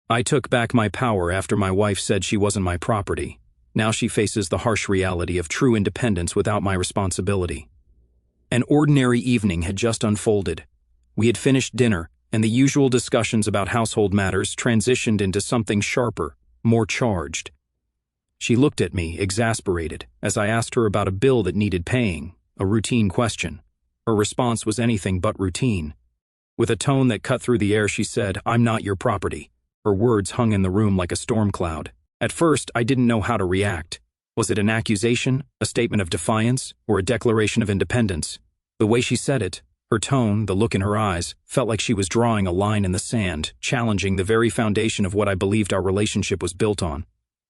I took back my power after my wife said she wasn't my property. Now she faces the harsh reality of true independence without my responsibility. An ordinary evening had just unfolded. We had finished dinner, and the usual discussions about household matters transitioned into something sharper, more charged. She looked at me, exasperated, as I asked her about a bill that needed paying, a routine question. Her response was anything but routine. With a tone that cut through the air, she said, "I'm not your property." Her words hung in the room like a storm cloud. At first, I didn't know how to react. Was it an accusation, a statement of defiance, or a declaration of independence? The way she said it, her tone, the look in her eyes, felt like she was drawing a line in the sand, challenging the very foundation of what I believed our relationship was built on.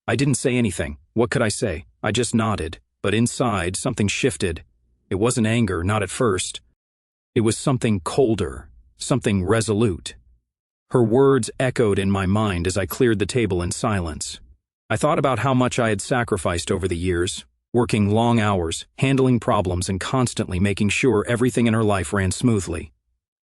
I didn't say anything. What could I say? I just nodded. But inside, something shifted. It wasn't anger, not at first. It was something colder, something resolute. Her words echoed in my mind as I cleared the table in silence. I thought about how much I had sacrificed over the years, working long hours, handling problems, and constantly making sure everything in her life ran smoothly.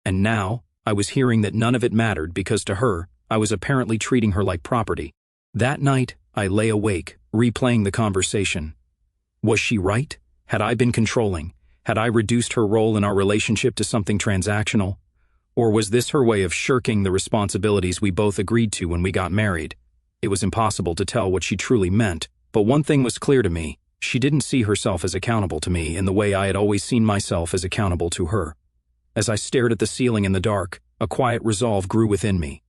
And now, I was hearing that none of it mattered because to her, I was apparently treating her like property. That night, I lay awake, replaying the conversation. Was she right? Had I been controlling? Had I reduced her role in our relationship to something transactional? Or was this her way of shirking the responsibilities we both agreed to when we got married? It was impossible to tell what she truly meant, but one thing was clear to me. She didn't see herself as accountable to me in the way I had always seen myself as accountable to her. As I stared at the ceiling in the dark, a quiet resolve grew within me.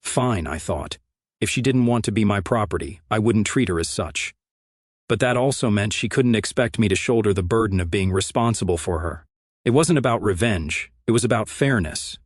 Fine, I thought. If she didn't want to be my property, I wouldn't treat her as such. But that also meant she couldn't expect me to shoulder the burden of being responsible for her. It wasn't about revenge, it was about fairness.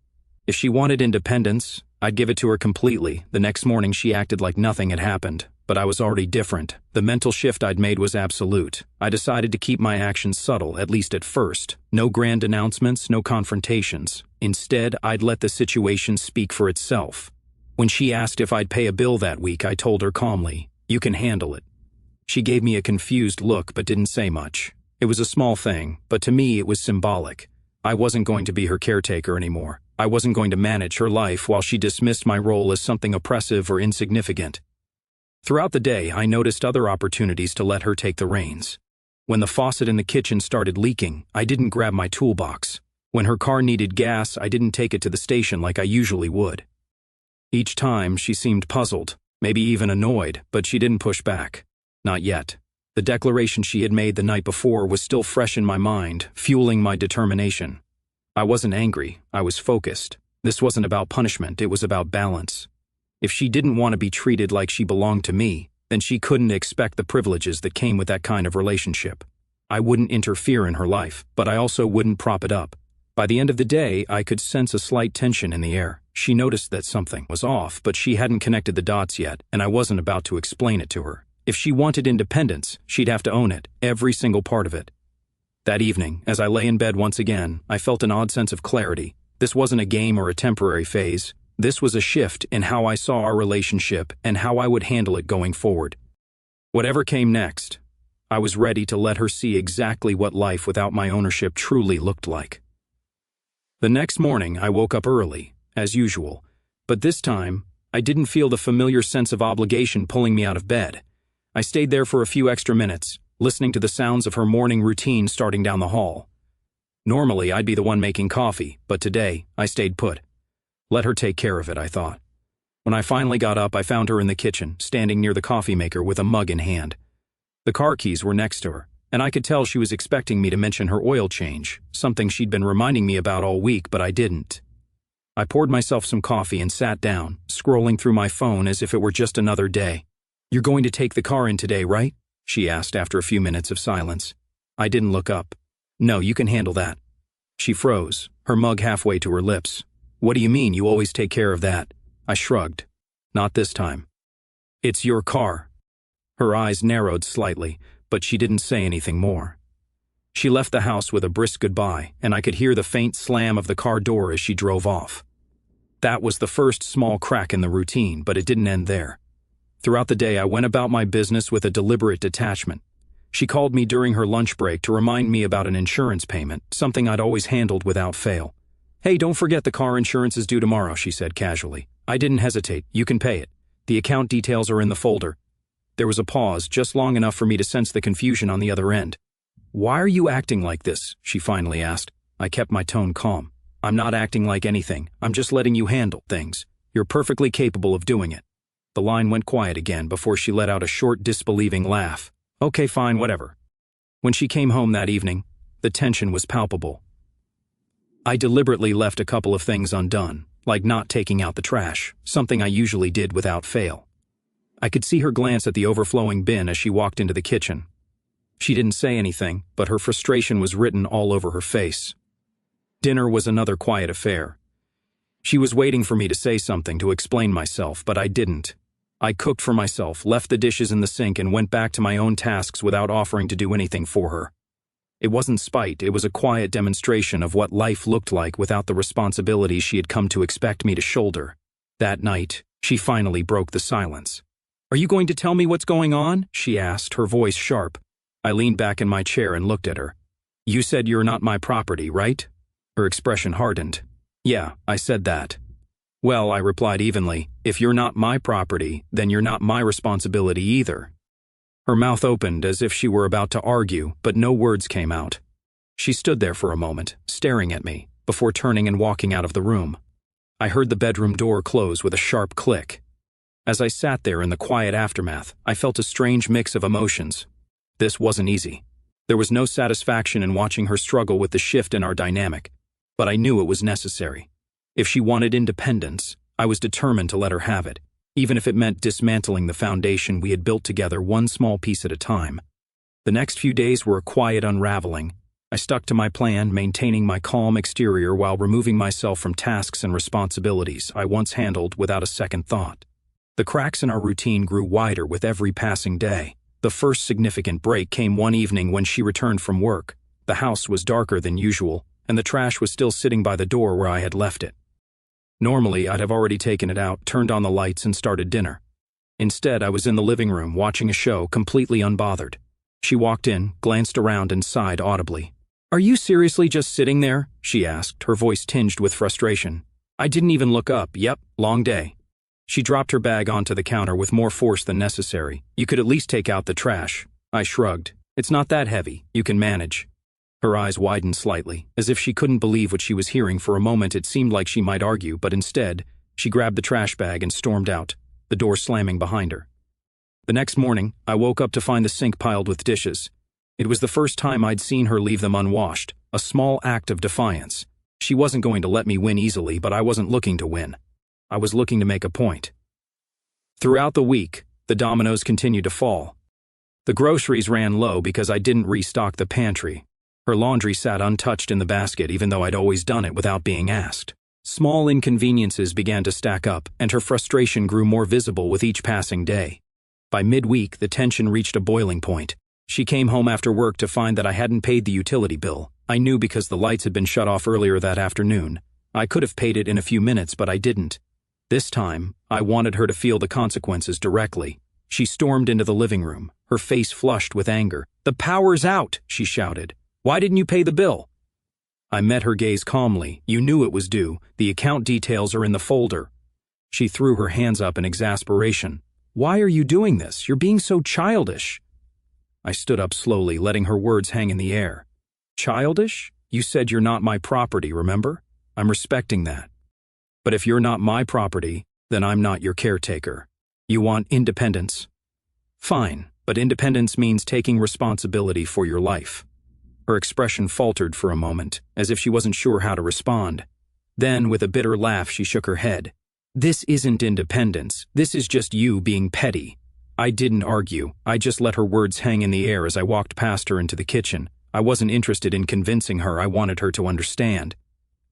If she wanted independence, I'd give it to her completely. The next morning she acted like nothing had happened, but I was already different. The mental shift I'd made was absolute. I decided to keep my actions subtle, at least at first. No grand announcements, no confrontations. Instead, I'd let the situation speak for itself. When she asked if I'd pay a bill that week, I told her calmly, "You can handle it." She gave me a confused look but didn't say much. It was a small thing, but to me it was symbolic. I wasn't going to be her caretaker anymore. I wasn't going to manage her life while she dismissed my role as something oppressive or insignificant. Throughout the day, I noticed other opportunities to let her take the reins. When the faucet in the kitchen started leaking, I didn't grab my toolbox. When her car needed gas, I didn't take it to the station like I usually would. Each time, she seemed puzzled, maybe even annoyed, but she didn't push back. Not yet. The declaration she had made the night before was still fresh in my mind, fueling my determination. I wasn't angry, I was focused. This wasn't about punishment, it was about balance. If she didn't want to be treated like she belonged to me, then she couldn't expect the privileges that came with that kind of relationship. I wouldn't interfere in her life, but I also wouldn't prop it up. By the end of the day, I could sense a slight tension in the air. She noticed that something was off, but she hadn't connected the dots yet, and I wasn't about to explain it to her. If she wanted independence, she'd have to own it, every single part of it. That evening, as I lay in bed once again, I felt an odd sense of clarity. This wasn't a game or a temporary phase. This was a shift in how I saw our relationship and how I would handle it going forward. Whatever came next, I was ready to let her see exactly what life without my ownership truly looked like. The next morning, I woke up early, as usual, but this time, I didn't feel the familiar sense of obligation pulling me out of bed. I stayed there for a few extra minutes, listening to the sounds of her morning routine starting down the hall. Normally, I'd be the one making coffee, but today, I stayed put. Let her take care of it, I thought. When I finally got up, I found her in the kitchen, standing near the coffee maker with a mug in hand. The car keys were next to her, and I could tell she was expecting me to mention her oil change, something she'd been reminding me about all week, but I didn't. I poured myself some coffee and sat down, scrolling through my phone as if it were just another day. "You're going to take the car in today, right?" she asked after a few minutes of silence. I didn't look up. "No, you can handle that." She froze, her mug halfway to her lips. "What do you mean you always take care of that?" I shrugged. "Not this time." "It's your car." Her eyes narrowed slightly, but she didn't say anything more. She left the house with a brisk goodbye, and I could hear the faint slam of the car door as she drove off. That was the first small crack in the routine, but it didn't end there. Throughout the day, I went about my business with a deliberate detachment. She called me during her lunch break to remind me about an insurance payment, something I'd always handled without fail. "Hey, don't forget the car insurance is due tomorrow," she said casually. I didn't hesitate. You can pay it. The account details are in the folder. There was a pause, just long enough for me to sense the confusion on the other end. Why are you acting like this? She finally asked. I kept my tone calm. I'm not acting like anything. I'm just letting you handle things. You're perfectly capable of doing it. The line went quiet again before she let out a short, disbelieving laugh. Okay, fine, whatever. When she came home that evening, the tension was palpable. I deliberately left a couple of things undone, like not taking out the trash, something I usually did without fail. I could see her glance at the overflowing bin as she walked into the kitchen. She didn't say anything, but her frustration was written all over her face. Dinner was another quiet affair. She was waiting for me to say something to explain myself, but I didn't. I cooked for myself, left the dishes in the sink, and went back to my own tasks without offering to do anything for her. It wasn't spite, it was a quiet demonstration of what life looked like without the responsibilities she had come to expect me to shoulder. That night, she finally broke the silence. Are you going to tell me what's going on? She asked, her voice sharp. I leaned back in my chair and looked at her. You said you're not my property, right? Her expression hardened. Yeah, I said that. Well, I replied evenly, if you're not my property, then you're not my responsibility either. Her mouth opened as if she were about to argue, but no words came out. She stood there for a moment, staring at me, before turning and walking out of the room. I heard the bedroom door close with a sharp click. As I sat there in the quiet aftermath, I felt a strange mix of emotions. This wasn't easy. There was no satisfaction in watching her struggle with the shift in our dynamic, but I knew it was necessary. If she wanted independence, I was determined to let her have it, even if it meant dismantling the foundation we had built together one small piece at a time. The next few days were a quiet unraveling. I stuck to my plan, maintaining my calm exterior while removing myself from tasks and responsibilities I once handled without a second thought. The cracks in our routine grew wider with every passing day. The first significant break came one evening when she returned from work. The house was darker than usual, and the trash was still sitting by the door where I had left it. Normally, I'd have already taken it out, turned on the lights, and started dinner. Instead, I was in the living room watching a show, completely unbothered. She walked in, glanced around, and sighed audibly. Are you seriously just sitting there? She asked, her voice tinged with frustration. I didn't even look up. Yep, long day. She dropped her bag onto the counter with more force than necessary. You could at least take out the trash. I shrugged. It's not that heavy. You can manage. Her eyes widened slightly, as if she couldn't believe what she was hearing. For a moment it seemed like she might argue, but instead, she grabbed the trash bag and stormed out, the door slamming behind her. The next morning, I woke up to find the sink piled with dishes. It was the first time I'd seen her leave them unwashed, a small act of defiance. She wasn't going to let me win easily, but I wasn't looking to win. I was looking to make a point. Throughout the week, the dominoes continued to fall. The groceries ran low because I didn't restock the pantry. Her laundry sat untouched in the basket even though I'd always done it without being asked. Small inconveniences began to stack up, and her frustration grew more visible with each passing day. By midweek, the tension reached a boiling point. She came home after work to find that I hadn't paid the utility bill. I knew because the lights had been shut off earlier that afternoon. I could have paid it in a few minutes, but I didn't. This time, I wanted her to feel the consequences directly. She stormed into the living room, her face flushed with anger. The power's out, she shouted. Why didn't you pay the bill? I met her gaze calmly. You knew it was due. The account details are in the folder. She threw her hands up in exasperation. Why are you doing this? You're being so childish. I stood up slowly, letting her words hang in the air. Childish? You said you're not my property, remember? I'm respecting that. But if you're not my property, then I'm not your caretaker. You want independence? Fine, but independence means taking responsibility for your life. Her expression faltered for a moment, as if she wasn't sure how to respond. Then, with a bitter laugh, she shook her head. This isn't independence. This is just you being petty. I didn't argue. I just let her words hang in the air as I walked past her into the kitchen. I wasn't interested in convincing her. I wanted her to understand.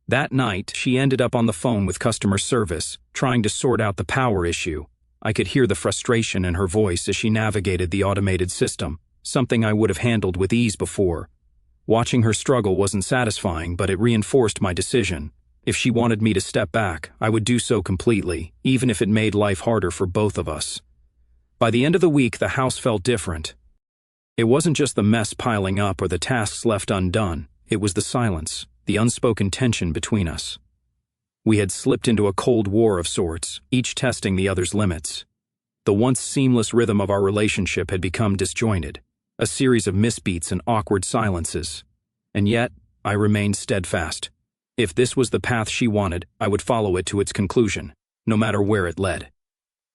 That night, she ended up on the phone with customer service, trying to sort out the power issue. I could hear the frustration in her voice as she navigated the automated system, something I would have handled with ease before. Watching her struggle wasn't satisfying, but it reinforced my decision. If she wanted me to step back, I would do so completely, even if it made life harder for both of us. By the end of the week, the house felt different. It wasn't just the mess piling up or the tasks left undone. It was the silence, the unspoken tension between us. We had slipped into a cold war of sorts, each testing the other's limits. The once seamless rhythm of our relationship had become disjointed, a series of misbeats and awkward silences. And yet, I remained steadfast. If this was the path she wanted, I would follow it to its conclusion, no matter where it led.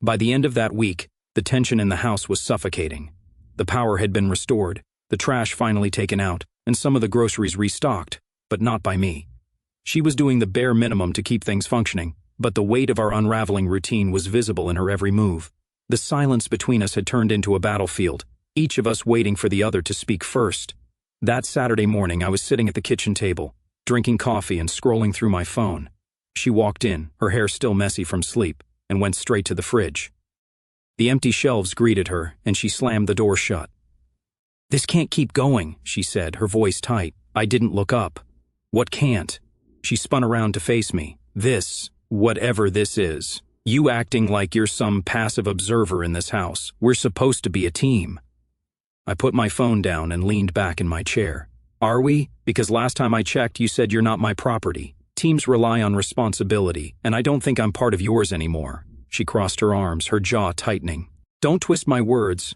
By the end of that week, the tension in the house was suffocating. The power had been restored, the trash finally taken out, and some of the groceries restocked, but not by me. She was doing the bare minimum to keep things functioning, but the weight of our unraveling routine was visible in her every move. The silence between us had turned into a battlefield, each of us waiting for the other to speak first. That Saturday morning, I was sitting at the kitchen table, drinking coffee and scrolling through my phone. She walked in, her hair still messy from sleep, and went straight to the fridge. The empty shelves greeted her, and she slammed the door shut. "This can't keep going," she said, her voice tight. I didn't look up. "What can't?" She spun around to face me. "This, whatever this is. You acting like you're some passive observer in this house. We're supposed to be a team." I put my phone down and leaned back in my chair. "Are we? Because last time I checked, you said you're not my property. Teams rely on responsibility, and I don't think I'm part of yours anymore." She crossed her arms, her jaw tightening. "Don't twist my words.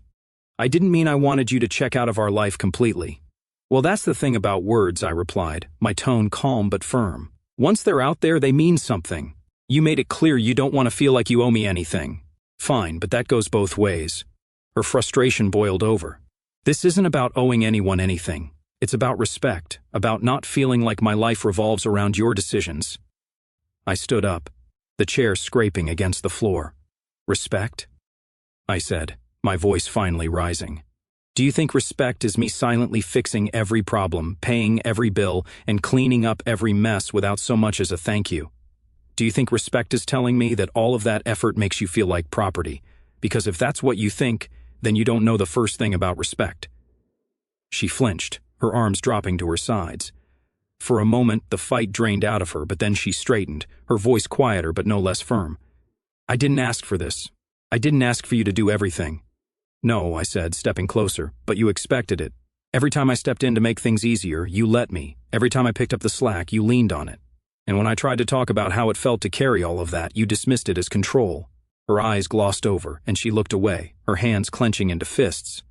I didn't mean I wanted you to check out of our life completely." "Well, that's the thing about words," I replied, my tone calm but firm. "Once they're out there, they mean something. You made it clear you don't want to feel like you owe me anything." "Fine, but that goes both ways." Her frustration boiled over. "This isn't about owing anyone anything. It's about respect, about not feeling like my life revolves around your decisions." I stood up, the chair scraping against the floor. "Respect?" I said, my voice finally rising. "Do you think respect is me silently fixing every problem, paying every bill, and cleaning up every mess without so much as a thank you? Do you think respect is telling me that all of that effort makes you feel like property? Because if that's what you think, then you don't know the first thing about respect." She flinched, her arms dropping to her sides. For a moment, the fight drained out of her, but then she straightened, her voice quieter but no less firm. "I didn't ask for this. I didn't ask for you to do everything." "No," I said, stepping closer, "but you expected it. Every time I stepped in to make things easier, you let me. Every time I picked up the slack, you leaned on it. And when I tried to talk about how it felt to carry all of that, you dismissed it as control." Her eyes glossed over, and she looked away, her hands clenching into fists.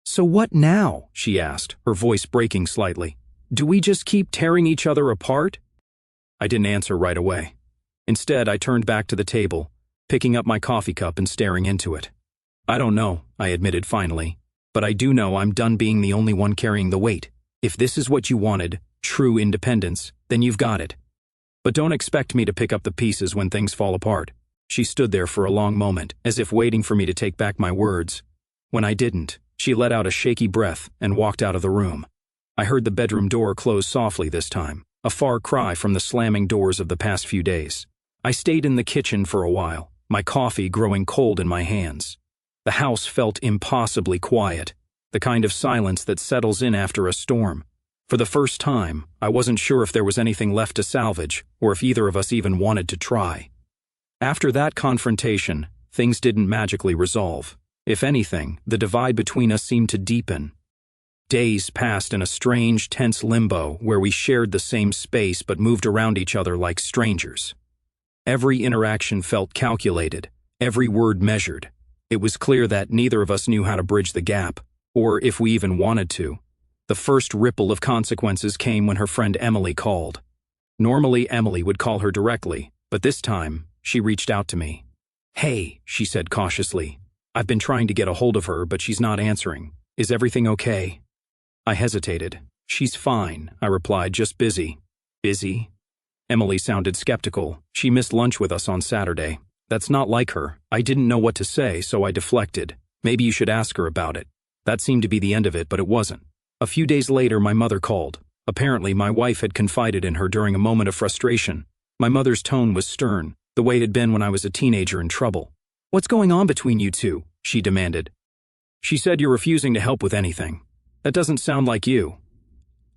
"So what now?" she asked, her voice breaking slightly. "Do we just keep tearing each other apart?" I didn't answer right away. Instead, I turned back to the table, picking up my coffee cup and staring into it. "I don't know," I admitted finally, "but I do know I'm done being the only one carrying the weight. If this is what you wanted, true independence, then you've got it. But don't expect me to pick up the pieces when things fall apart." She stood there for a long moment, as if waiting for me to take back my words. When I didn't, she let out a shaky breath and walked out of the room. I heard the bedroom door close softly this time, a far cry from the slamming doors of the past few days. I stayed in the kitchen for a while, my coffee growing cold in my hands. The house felt impossibly quiet, the kind of silence that settles in after a storm. For the first time, I wasn't sure if there was anything left to salvage, or if either of us even wanted to try. After that confrontation, things didn't magically resolve. If anything, the divide between us seemed to deepen. Days passed in a strange, tense limbo where we shared the same space but moved around each other like strangers. Every interaction felt calculated, every word measured. It was clear that neither of us knew how to bridge the gap, or if we even wanted to. The first ripple of consequences came when her friend Emily called. Normally, Emily would call her directly, but this time, she reached out to me. "Hey," she said cautiously. "I've been trying to get a hold of her, but she's not answering. Is everything okay?" I hesitated. "She's fine," I replied, "just busy." "Busy?" Emily sounded skeptical. "She missed lunch with us on Saturday." That's not like her. I didn't know what to say, so I deflected. "Maybe you should ask her about it." That seemed to be the end of it, but it wasn't. A few days later, my mother called. Apparently, my wife had confided in her during a moment of frustration. My mother's tone was stern, the way it had been when I was a teenager in trouble. "What's going on between you two?" she demanded. "She said you're refusing to help with anything. That doesn't sound like you."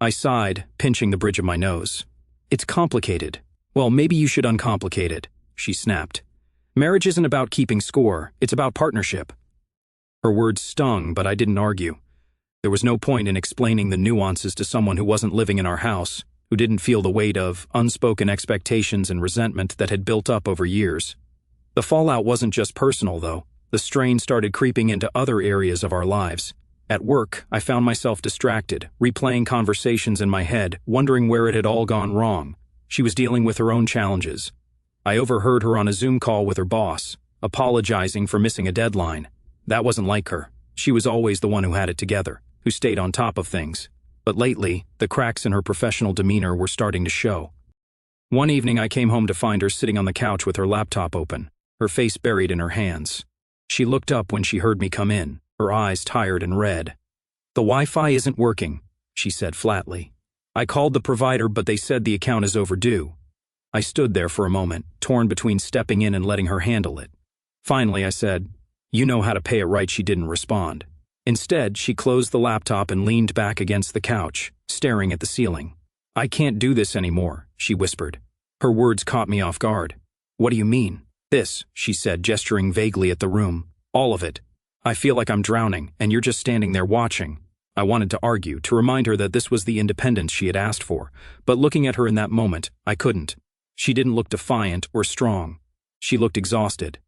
I sighed, pinching the bridge of my nose. "It's complicated." "Well, maybe you should uncomplicate it," she snapped. "Marriage isn't about keeping score, it's about partnership." Her words stung, but I didn't argue. There was no point in explaining the nuances to someone who wasn't living in our house. who didn't feel the weight of unspoken expectations and resentment that had built up over years. The fallout wasn't just personal, though. The strain started creeping into other areas of our lives. At work, I found myself distracted, replaying conversations in my head, wondering where it had all gone wrong. She was dealing with her own challenges. I overheard her on a Zoom call with her boss, apologizing for missing a deadline. That wasn't like her. She was always the one who had it together, who stayed on top of things. But lately, the cracks in her professional demeanor were starting to show. One evening I came home to find her sitting on the couch with her laptop open, her face buried in her hands. She looked up when she heard me come in, her eyes tired and red. "The Wi-Fi isn't working," she said flatly. "I called the provider, but they said the account is overdue." I stood there for a moment, torn between stepping in and letting her handle it. Finally, I said, "You know how to pay it right." She didn't respond. Instead, she closed the laptop and leaned back against the couch, staring at the ceiling. "I can't do this anymore," she whispered. Her words caught me off guard. "What do you mean?" "This," she said, gesturing vaguely at the room. "All of it. I feel like I'm drowning, and you're just standing there watching." I wanted to argue, to remind her that this was the independence she had asked for, but looking at her in that moment, I couldn't. She didn't look defiant or strong. She looked exhausted.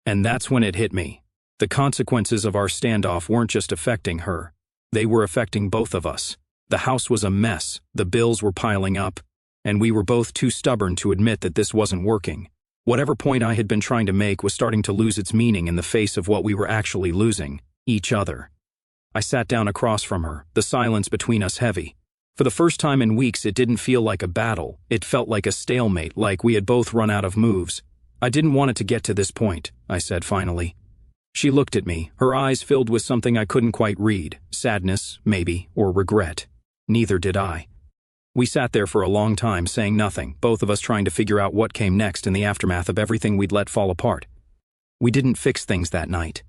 And that's when it hit me. The consequences of our standoff weren't just affecting her. They were affecting both of us. The house was a mess, the bills were piling up, and we were both too stubborn to admit that this wasn't working. Whatever point I had been trying to make was starting to lose its meaning in the face of what we were actually losing, each other. I sat down across from her, the silence between us heavy. For the first time in weeks, it didn't feel like a battle. It felt like a stalemate, like we had both run out of moves. "I didn't want it to get to this point," I said finally. She looked at me, her eyes filled with something I couldn't quite read, sadness, maybe, or regret. Neither did I. We sat there for a long time, saying nothing, both of us trying to figure out what came next in the aftermath of everything we'd let fall apart. We didn't fix things that night.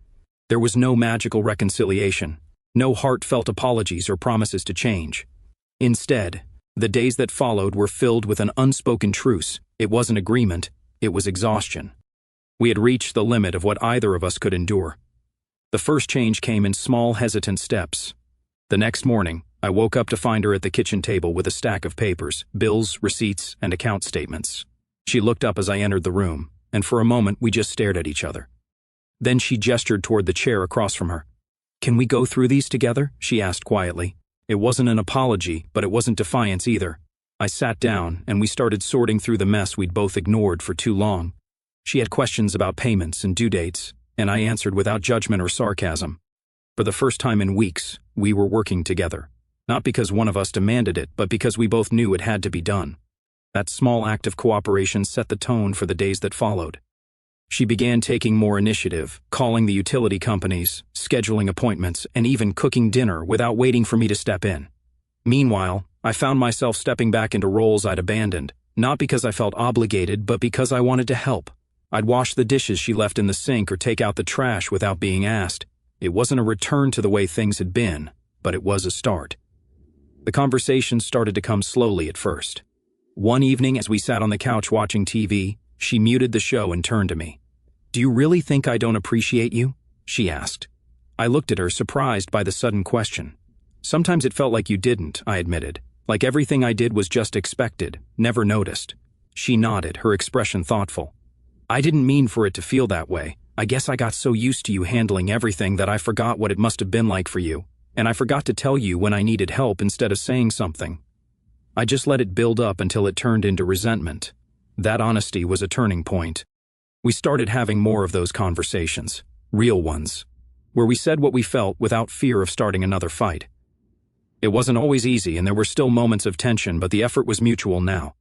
There was no magical reconciliation, no heartfelt apologies or promises to change. Instead, the days that followed were filled with an unspoken truce. It wasn't agreement, it was exhaustion. We had reached the limit of what either of us could endure. The first change came in small, hesitant steps. The next morning, I woke up to find her at the kitchen table with a stack of papers, bills, receipts, and account statements. She looked up as I entered the room, and for a moment we just stared at each other. Then she gestured toward the chair across from her. "Can we go through these together?" she asked quietly. It wasn't an apology, but it wasn't defiance either. I sat down, and we started sorting through the mess we'd both ignored for too long. She had questions about payments and due dates, and I answered without judgment or sarcasm. For the first time in weeks, we were working together. Not because one of us demanded it, but because we both knew it had to be done. That small act of cooperation set the tone for the days that followed. She began taking more initiative, calling the utility companies, scheduling appointments, and even cooking dinner without waiting for me to step in. Meanwhile, I found myself stepping back into roles I'd abandoned, not because I felt obligated, but because I wanted to help. I'd wash the dishes she left in the sink or take out the trash without being asked. It wasn't a return to the way things had been, but it was a start. The conversation started to come slowly at first. One evening, as we sat on the couch watching TV, she muted the show and turned to me. "Do you really think I don't appreciate you?" she asked. I looked at her, surprised by the sudden question. "Sometimes it felt like you didn't," I admitted. "Like everything I did was just expected, never noticed." She nodded, her expression thoughtful. "I didn't mean for it to feel that way. I guess I got so used to you handling everything that I forgot what it must have been like for you, and I forgot to tell you when I needed help instead of saying something. I just let it build up until it turned into resentment. That honesty was a turning point. We started having more of those conversations, real ones, where we said what we felt without fear of starting another fight. It wasn't always easy, and there were still moments of tension, but the effort was mutual now.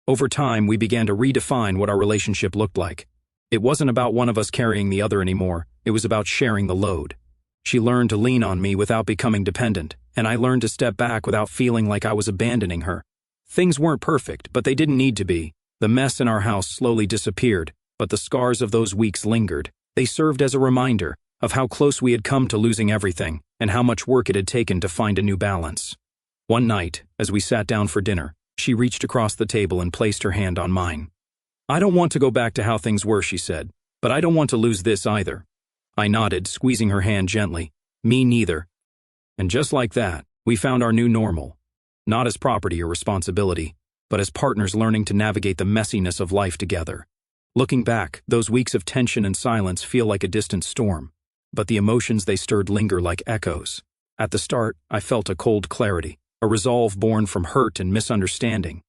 Over time, we began to redefine what our relationship looked like. It wasn't about one of us carrying the other anymore. It was about sharing the load. She learned to lean on me without becoming dependent, and I learned to step back without feeling like I was abandoning her. Things weren't perfect, but they didn't need to be. The mess in our house slowly disappeared, but the scars of those weeks lingered. They served as a reminder of how close we had come to losing everything, and how much work it had taken to find a new balance. One night, as we sat down for dinner, she reached across the table and placed her hand on mine. "I don't want to go back to how things were," she said, "but I don't want to lose this either." I nodded, squeezing her hand gently. "Me neither." And just like that, we found our new normal. not as property or responsibility, but as partners learning to navigate the messiness of life together. Looking back, those weeks of tension and silence feel like a distant storm, but the emotions they stirred linger like echoes. At the start, I felt a cold clarity, a resolve born from hurt and misunderstanding.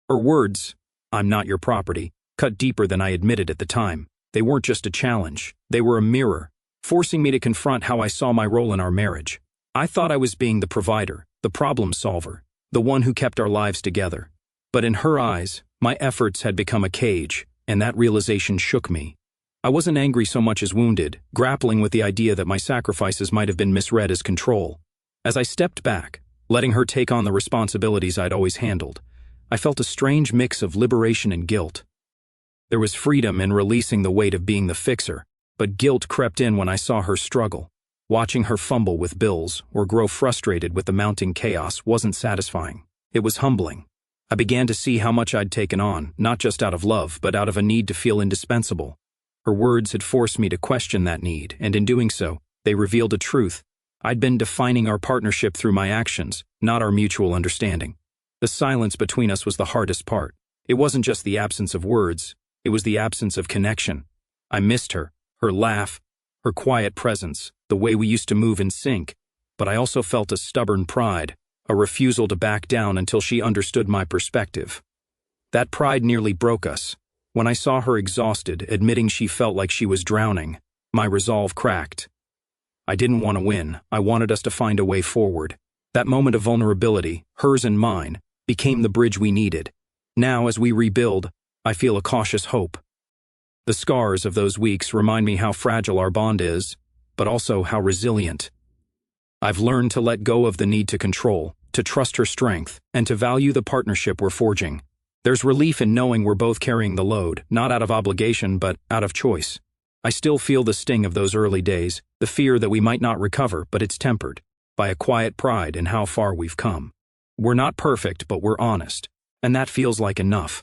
Her words, "I'm not your property," cut deeper than I admitted at the time. They weren't just a challenge, they were a mirror, forcing me to confront how I saw my role in our marriage. I thought I was being the provider, the problem solver, the one who kept our lives together. But in her eyes, my efforts had become a cage, and that realization shook me. I wasn't angry so much as wounded, grappling with the idea that my sacrifices might have been misread as control. As I stepped back, letting her take on the responsibilities I'd always handled, I felt a strange mix of liberation and guilt. There was freedom in releasing the weight of being the fixer, but guilt crept in when I saw her struggle. Watching her fumble with bills or grow frustrated with the mounting chaos wasn't satisfying. It was humbling. I began to see how much I'd taken on, not just out of love, but out of a need to feel indispensable. Her words had forced me to question that need, and in doing so, they revealed a truth. I'd been defining our partnership through my actions, not our mutual understanding. The silence between us was the hardest part. It wasn't just the absence of words, it was the absence of connection. I missed her laugh, her quiet presence, the way we used to move in sync, but I also felt a stubborn pride, a refusal to back down until she understood my perspective. That pride nearly broke us. When I saw her exhausted, admitting she felt like she was drowning, my resolve cracked. I didn't want to win, I wanted us to find a way forward. That moment of vulnerability, hers and mine, became the bridge we needed. Now, as we rebuild, I feel a cautious hope. The scars of those weeks remind me how fragile our bond is, but also how resilient. I've learned to let go of the need to control, to trust her strength, and to value the partnership we're forging. There's relief in knowing we're both carrying the load, not out of obligation, but out of choice. I still feel the sting of those early days, the fear that we might not recover, but it's tempered by a quiet pride in how far we've come. We're not perfect, but we're honest, and that feels like enough.